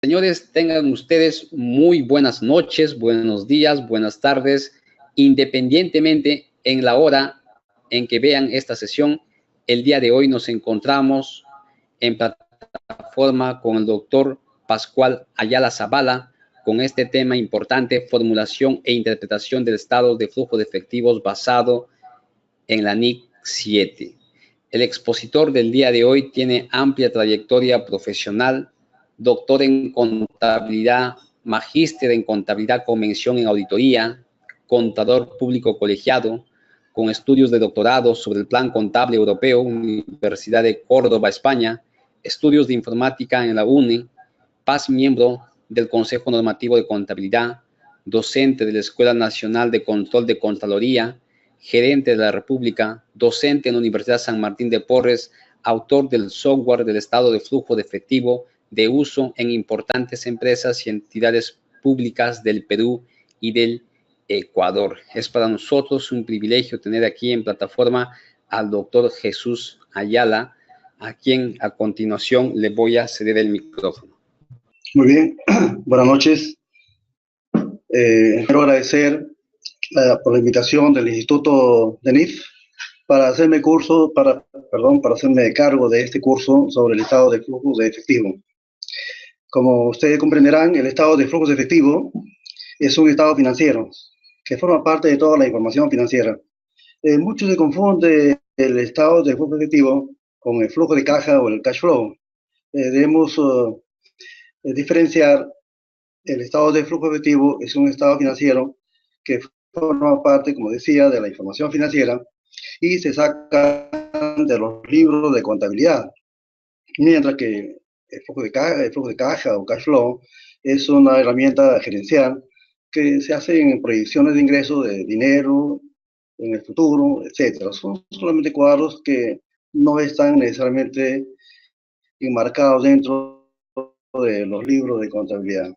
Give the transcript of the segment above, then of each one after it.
Señores, tengan ustedes muy buenas noches, buenos días, buenas tardes, independientemente en la hora en que vean esta sesión. El día de hoy nos encontramos en plataforma con el doctor Pascual Ayala Zavala con este tema importante: formulación e interpretación del estado de flujo de efectivos basado en la NIC 7. El expositor del día de hoy tiene amplia trayectoria profesional, doctor en contabilidad, magíster en contabilidad con mención en auditoría, contador público colegiado, con estudios de doctorado sobre el Plan Contable Europeo, Universidad de Córdoba, España, estudios de informática en la UNE, paz miembro del Consejo Normativo de Contabilidad, docente de la Escuela Nacional de Control de Contraloría, gerente de la República, docente en la Universidad San Martín de Porres, autor del software del estado de flujo de efectivo de uso en importantes empresas y entidades públicas del Perú y del Ecuador. Es para nosotros un privilegio tener aquí en plataforma al doctor Jesús Ayala, a quien a continuación le voy a ceder el micrófono. Muy bien, buenas noches. Quiero agradecer por la invitación del Instituto de NIF para hacerme cargo de este curso sobre el estado de flujos de efectivo. Como ustedes comprenderán, el estado de flujos de efectivo es un estado financiero que forma parte de toda la información financiera. Mucho se confunde el estado de flujo efectivo con el flujo de caja o el cash flow. Debemos diferenciar. El estado de flujo efectivo es un estado financiero que forma parte, como decía, de la información financiera y se saca de los libros de contabilidad, mientras que el flujo de caja o cash flow es una herramienta gerencial que se hace en proyecciones de ingresos de dinero en el futuro, etc. Son solamente cuadros que no están necesariamente enmarcados dentro de los libros de contabilidad.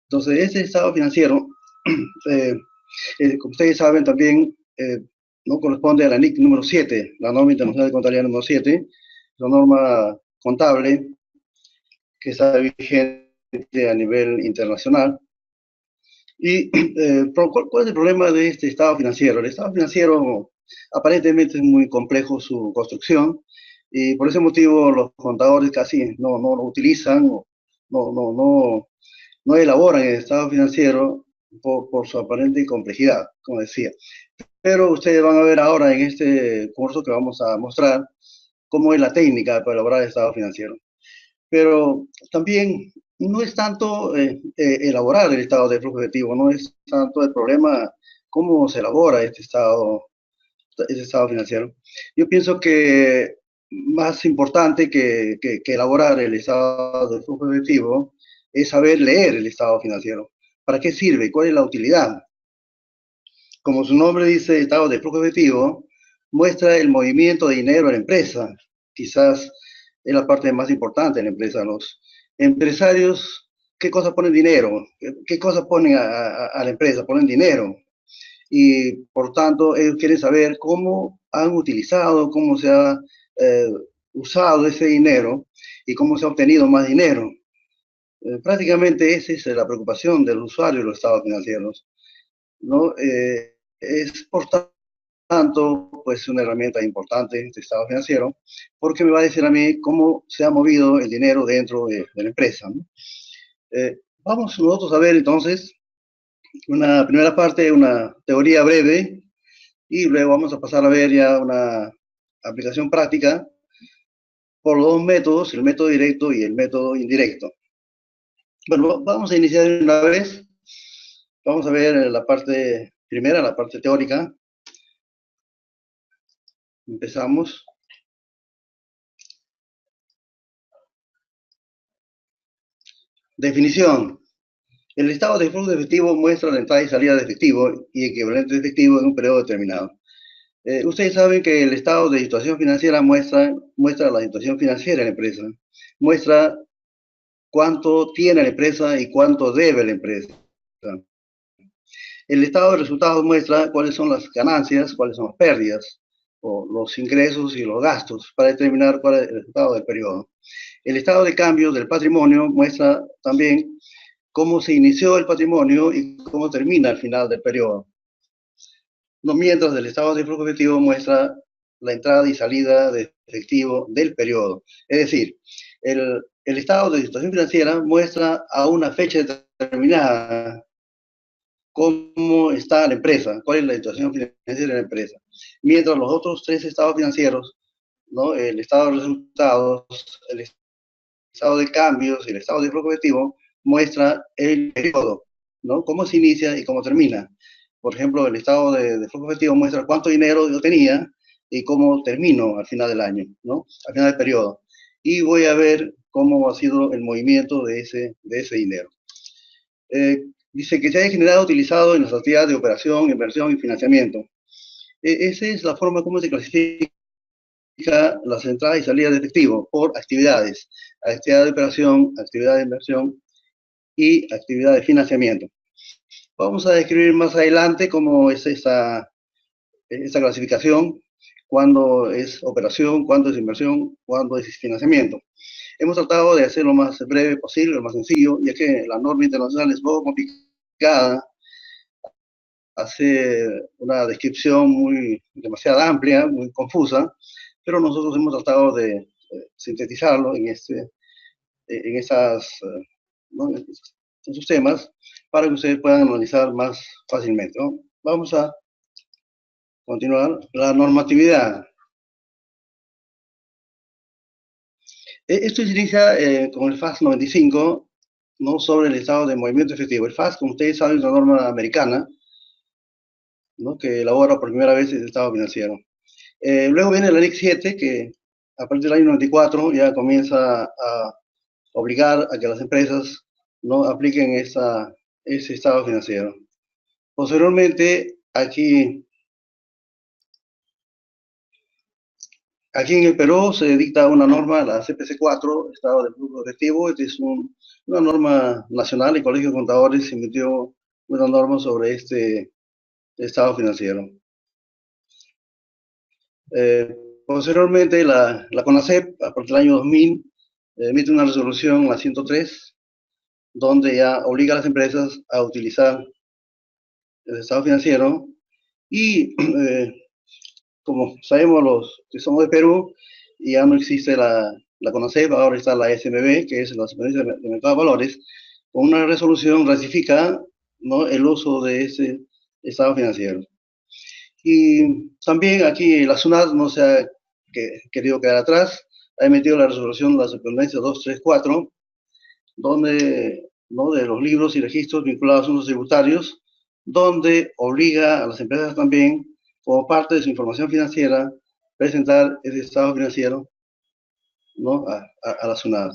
Entonces, ese estado financiero, como ustedes saben también, no corresponde a la NIC número 7, la norma internacional de contabilidad número 7, la norma contable que está vigente a nivel internacional. ¿Y cuál es el problema de este estado financiero? El estado financiero aparentemente es muy complejo su construcción y por ese motivo los contadores casi no lo utilizan, no elaboran el estado financiero por su aparente complejidad, como decía. Pero ustedes van a ver ahora en este curso que vamos a mostrar cómo es la técnica para elaborar el estado financiero. Pero también no es tanto elaborar el estado de flujo efectivo, no es tanto el problema cómo se elabora este estado financiero. Yo pienso que más importante que elaborar el estado de flujo efectivo es saber leer el estado financiero. ¿Para qué sirve? ¿Cuál es la utilidad? Como su nombre dice, estado de flujo efectivo muestra el movimiento de dinero a la empresa. Quizás es la parte más importante de la empresa. Los empresarios, ¿qué cosa ponen dinero? ¿Qué cosa ponen a la empresa? Ponen dinero. Y por tanto, ellos quieren saber cómo han utilizado, cómo se ha usado ese dinero y cómo se ha obtenido más dinero. Prácticamente esa es la preocupación del usuario de los estados financieros, ¿no? Es por tanto, pues una herramienta importante este estado financiero, porque me va a decir a mí cómo se ha movido el dinero dentro de la empresa, ¿no? Vamos nosotros a ver entonces una primera parte, una teoría breve, y luego vamos a pasar a ver ya una aplicación práctica por los dos métodos, el método directo y el método indirecto. Bueno, vamos a iniciar una vez. Vamos a ver la parte primera, la parte teórica. Empezamos. Definición. El estado de flujo de efectivo muestra la entrada y salida de efectivo y equivalente de efectivo en un periodo determinado. Ustedes saben que el estado de situación financiera muestra la situación financiera de la empresa. Muestra cuánto tiene la empresa y cuánto debe la empresa. El estado de resultados muestra cuáles son las ganancias, cuáles son las pérdidas. o los ingresos y los gastos para determinar cuál es el resultado del periodo. El estado de cambio del patrimonio muestra también cómo se inició el patrimonio y cómo termina al final del periodo. No, mientras el estado de flujo efectivo muestra la entrada y salida de efectivo del periodo. Es decir, el estado de situación financiera muestra a una fecha determinada cómo está la empresa, cuál es la situación financiera de la empresa. Mientras los otros tres estados financieros, ¿no? El estado de resultados, el estado de cambios y el estado de flujo efectivo, muestra el periodo, ¿no? Cómo se inicia y cómo termina. Por ejemplo, el estado de flujo efectivo muestra cuánto dinero yo tenía y cómo termino al final del año, ¿no? Al final del periodo. Y voy a ver cómo ha sido el movimiento de ese dinero. Dice que se haya generado utilizado en las actividades de operación, inversión y financiamiento. Esa es la forma como se clasifica las entradas y salidas de efectivo por actividades. Actividad de operación, actividad de inversión y actividad de financiamiento. Vamos a describir más adelante cómo es esta clasificación, cuándo es operación, cuándo es inversión, cuándo es financiamiento. Hemos tratado de hacer lo más breve posible, lo más sencillo, ya que la norma internacional es poco complicada, hace una descripción demasiado amplia, muy confusa, pero nosotros hemos tratado de sintetizarlo en ¿no? en esos temas para que ustedes puedan analizar más fácilmente, ¿no? Vamos a continuar. La normatividad. Esto se inicia con el FAS 95, ¿no? Sobre el estado de movimiento efectivo. El FAS, como ustedes saben, es una norma americana, ¿no? Que elabora por primera vez el estado financiero. Luego viene la Ley 7, que a partir del año 94 ya comienza a obligar a que las empresas no apliquen ese estado financiero. Posteriormente, aquí en el Perú se dicta una norma, la CPC 4, Estado de Flujo Efectivo. Esta es una norma nacional. El Colegio de Contadores emitió una norma sobre este estado financiero. Posteriormente, la CONACEP, a partir del año 2000, emite una resolución, la 103, donde ya obliga a las empresas a utilizar el estado financiero y, como sabemos los que somos de Perú, ya no existe la CONACEP, ahora está la SMB, que es la Superintendencia de Mercado de Valores. Con una resolución ratifica, ¿no?, el uso de ese estado financiero. Y también aquí la SUNAT no se ha querido quedar atrás, ha emitido la resolución de la Superintendencia 234, donde, ¿no?, de los libros y registros vinculados a asuntos tributarios, donde obliga a las empresas también, como parte de su información financiera, presentar ese estado financiero, ¿no?, a la SUNAT.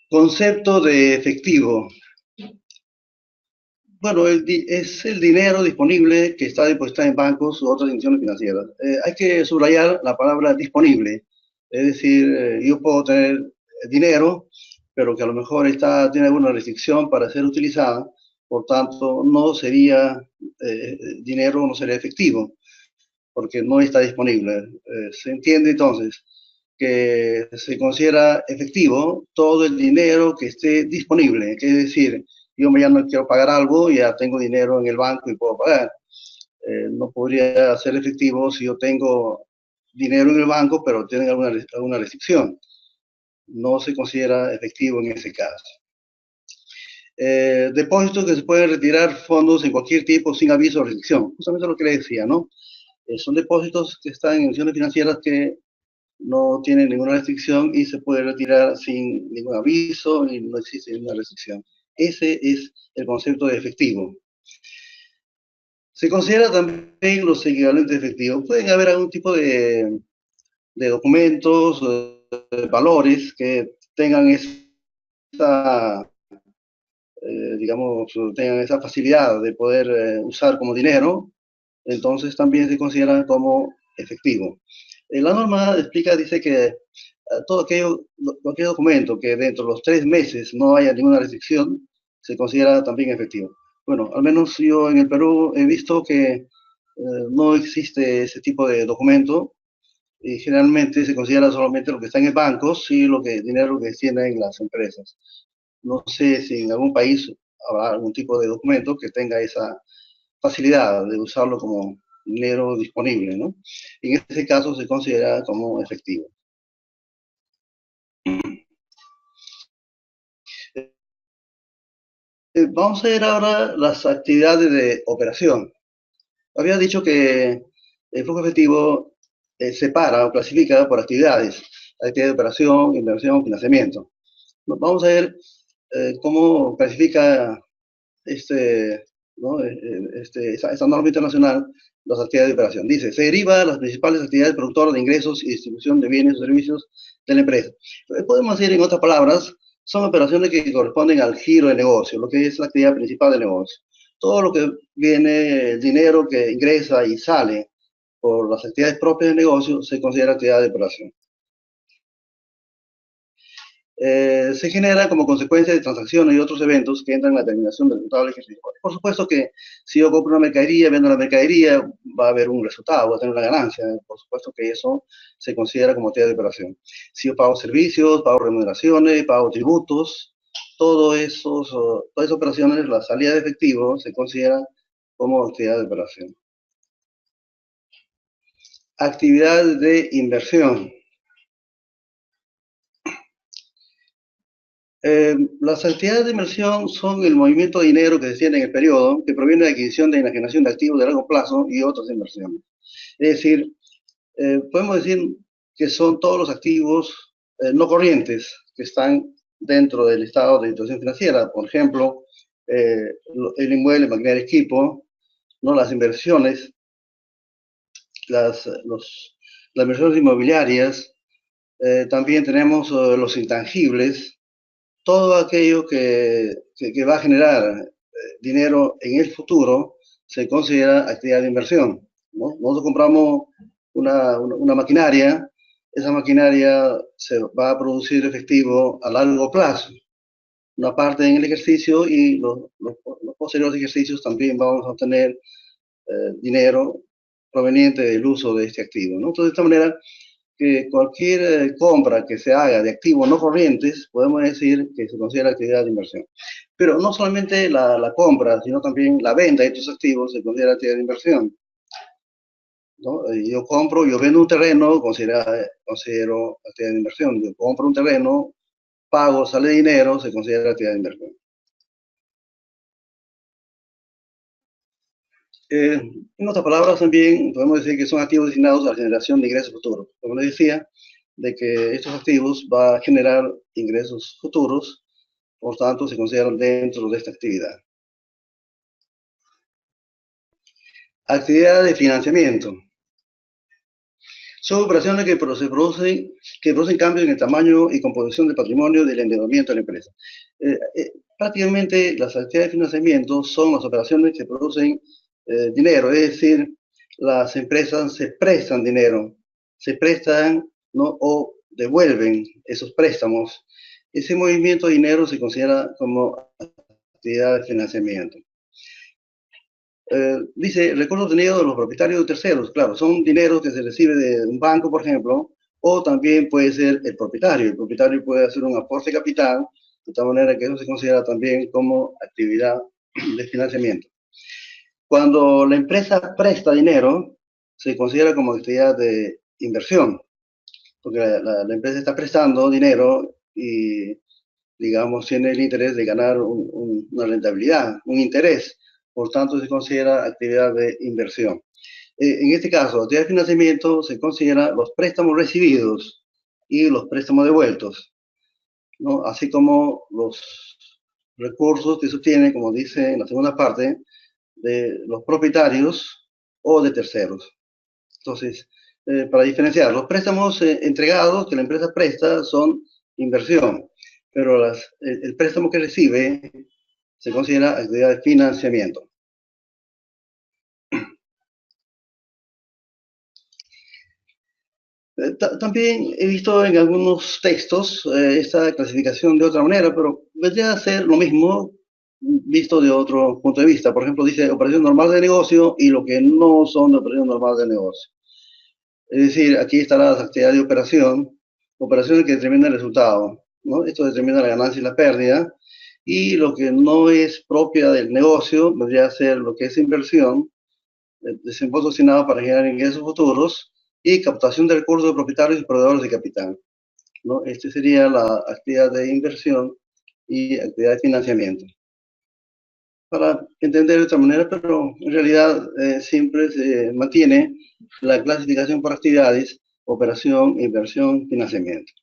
Concepto de efectivo. Bueno, es el dinero disponible que está depositado en bancos u otras instituciones financieras. Hay que subrayar la palabra disponible. Es decir, yo puedo tener dinero, pero que a lo mejor tiene alguna restricción para ser utilizada, por tanto, no sería dinero, no sería efectivo, porque no está disponible. Se entiende entonces que se considera efectivo todo el dinero que esté disponible, que es decir, yo ya no quiero pagar algo, ya tengo dinero en el banco y puedo pagar. No podría ser efectivo si yo tengo dinero en el banco, pero tiene alguna restricción. No se considera efectivo en ese caso. Depósitos que se pueden retirar fondos en cualquier tipo sin aviso o restricción. Justamente lo que le decía, ¿no? Son depósitos que están en instituciones financieras que no tienen ninguna restricción y se puede retirar sin ningún aviso y no existe ninguna restricción. Ese es el concepto de efectivo. Se considera también los equivalentes de efectivo. Pueden haber algún tipo de documentos, de valores que tengan tengan esa facilidad de poder usar como dinero, entonces también se consideran como efectivo. La norma dice que cualquier documento que dentro de los 3 meses no haya ninguna restricción, se considera también efectivo. Bueno, al menos yo en el Perú he visto que no existe ese tipo de documento y generalmente se considera solamente lo que está en el banco y dinero que tienen las empresas. No sé si en algún país habrá algún tipo de documento que tenga esa facilidad de usarlo como dinero disponible, ¿no? En este caso se considera como efectivo. Vamos a ver ahora las actividades de operación. Había dicho que el flujo efectivo separa o clasifica por actividades: actividad de operación, inversión, financiamiento. Vamos a ver cómo clasifica ¿no? esta norma internacional las actividades de operación. Dice: se deriva las principales actividades productoras de ingresos y distribución de bienes o servicios de la empresa. Podemos decir, en otras palabras, son operaciones que corresponden al giro de negocio, lo que es la actividad principal del negocio. Todo lo que viene, el dinero que ingresa y sale por las actividades propias del negocio, se considera actividad de operación. Se genera como consecuencia de transacciones y otros eventos que entran en la terminación del resultado del ejercicio. Por supuesto que si yo compro una mercadería, vendo la mercadería, va a haber un resultado, va a tener una ganancia. Por supuesto que eso se considera como actividad de operación. Si yo pago servicios, pago remuneraciones, pago tributos, todas esas operaciones, la salida de efectivo se considera como actividad de operación. Actividades de inversión. Las actividades de inversión son el movimiento de dinero que se tiene en el periodo, que proviene de adquisición de enajenación de activos de largo plazo y otras inversiones. Es decir, podemos decir que son todos los activos no corrientes que están dentro del estado de situación financiera. Por ejemplo, el inmueble, maquinaria, equipo, ¿no? Las inversiones, las inversiones inmobiliarias, también tenemos los intangibles, todo aquello que va a generar dinero en el futuro se considera actividad de inversión, ¿no? Nosotros compramos una maquinaria, esa maquinaria se va a producir efectivo a largo plazo, una parte en el ejercicio y los posteriores ejercicios también vamos a obtener dinero proveniente del uso de este activo, ¿no? Entonces, de esta manera, que cualquier compra que se haga de activos no corrientes, podemos decir que se considera actividad de inversión. Pero no solamente la compra, sino también la venta de estos activos se considera actividad de inversión, ¿no? Yo vendo un terreno, considero actividad de inversión. Yo compro un terreno, pago, sale dinero, se considera actividad de inversión. En otras palabras, también podemos decir que son activos destinados a la generación de ingresos futuros. Como les decía, de que estos activos van a generar ingresos futuros, por tanto, se consideran dentro de esta actividad. Actividad de financiamiento. Son operaciones que producen cambios en el tamaño y composición del patrimonio del endeudamiento de la empresa. Prácticamente las actividades de financiamiento son las operaciones que producen dinero, es decir, las empresas se prestan dinero, se prestan, ¿no? O devuelven esos préstamos. Ese movimiento de dinero se considera como actividad de financiamiento. Dice, recursos obtenidos de los propietarios de terceros. Claro, son dinero que se recibe de un banco, por ejemplo, o también puede ser el propietario. El propietario puede hacer un aporte de capital, de tal manera que eso se considera también como actividad de financiamiento. Cuando la empresa presta dinero, se considera como actividad de inversión, porque la empresa está prestando dinero y, digamos, tiene el interés de ganar una rentabilidad, un interés. Por tanto, se considera actividad de inversión. En este caso, actividad de financiamiento se considera los préstamos recibidos y los préstamos devueltos, ¿no? Así como los recursos que se obtienen, como dice en la segunda parte, de los propietarios o de terceros. Entonces, para diferenciar, los préstamos entregados que la empresa presta son inversión, pero el préstamo que recibe se considera actividad de financiamiento. También he visto en algunos textos esta clasificación de otra manera, pero vendría a ser lo mismo, visto de otro punto de vista. Por ejemplo, dice operación normal de negocio y lo que no son de operación normal de negocio. Es decir, aquí están las actividades de operación, operaciones que determinan el resultado, ¿no? Esto determina la ganancia y la pérdida, y lo que no es propia del negocio vendría a ser lo que es inversión, desembolso destinado para generar ingresos futuros y captación de recursos de propietarios y proveedores de capital, ¿no? Este sería la actividad de inversión y actividad de financiamiento. Para entender de esta manera, pero en realidad siempre se mantiene la clasificación por actividades, operación, inversión, financiamiento.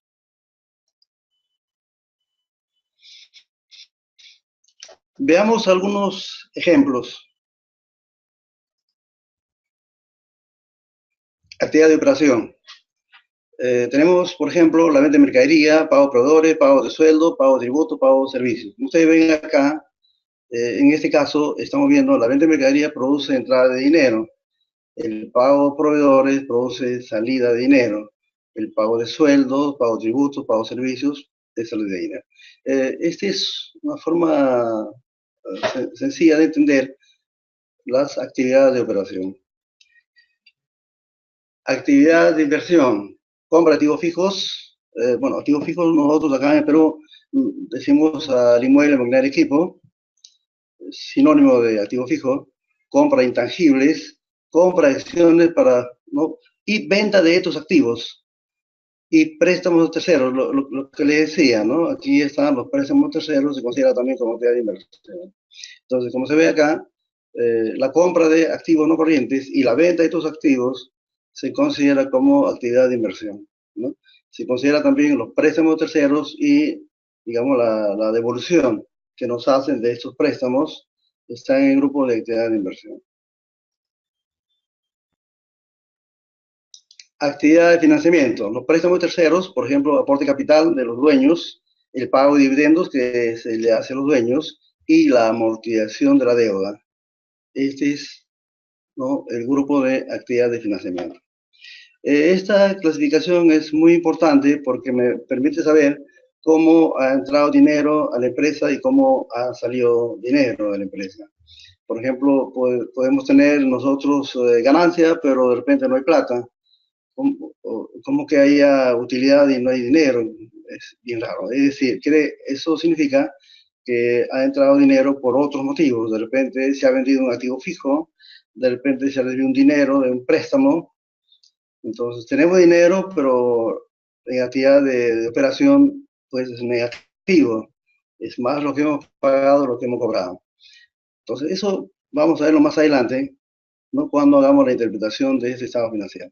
Veamos algunos ejemplos. Actividad de operación. Tenemos, por ejemplo, la venta de mercadería, pago de proveedores, pago de sueldo, pago de tributo, pago de servicios. Ustedes ven acá, en este caso, estamos viendo la venta de mercadería produce entrada de dinero. El pago de proveedores produce salida de dinero. El pago de sueldos, pago de tributos, pago de servicios, es salida de dinero. Esta es una forma sencilla de entender las actividades de operación. Actividad de inversión, compra de activos fijos. Bueno, activos fijos nosotros acá en Perú decimos al inmueble, maquinaria, equipo, sinónimo de activo fijo, compra de intangibles, compra de acciones para, ¿no? Y venta de estos activos y préstamos terceros, lo que le decía, ¿no? Aquí están los préstamos terceros, se considera también como actividad de inversión. Entonces, como se ve acá, la compra de activos no corrientes y la venta de estos activos se considera como actividad de inversión, ¿no? Se considera también los préstamos terceros y, digamos, la devolución que nos hacen de estos préstamos está en el grupo de actividad de inversión. Actividad de financiamiento. Los préstamos terceros, por ejemplo, aporte capital de los dueños, el pago de dividendos que se le hace a los dueños y la amortización de la deuda. Este es, ¿no?, el grupo de actividad de financiamiento. Esta clasificación es muy importante porque me permite saber cómo ha entrado dinero a la empresa y cómo ha salido dinero de la empresa. Por ejemplo, podemos tener nosotros ganancia, pero de repente no hay plata. ¿Cómo que haya utilidad y no hay dinero? Es bien raro. Es decir, eso significa que ha entrado dinero por otros motivos. De repente se ha vendido un activo fijo, de repente se ha recibido un dinero de un préstamo. Entonces tenemos dinero, pero en actividad de operación pues es negativo. Es más lo que hemos pagado, lo que hemos cobrado. Entonces eso vamos a verlo más adelante, ¿no?, cuando hagamos la interpretación de este estado financiero.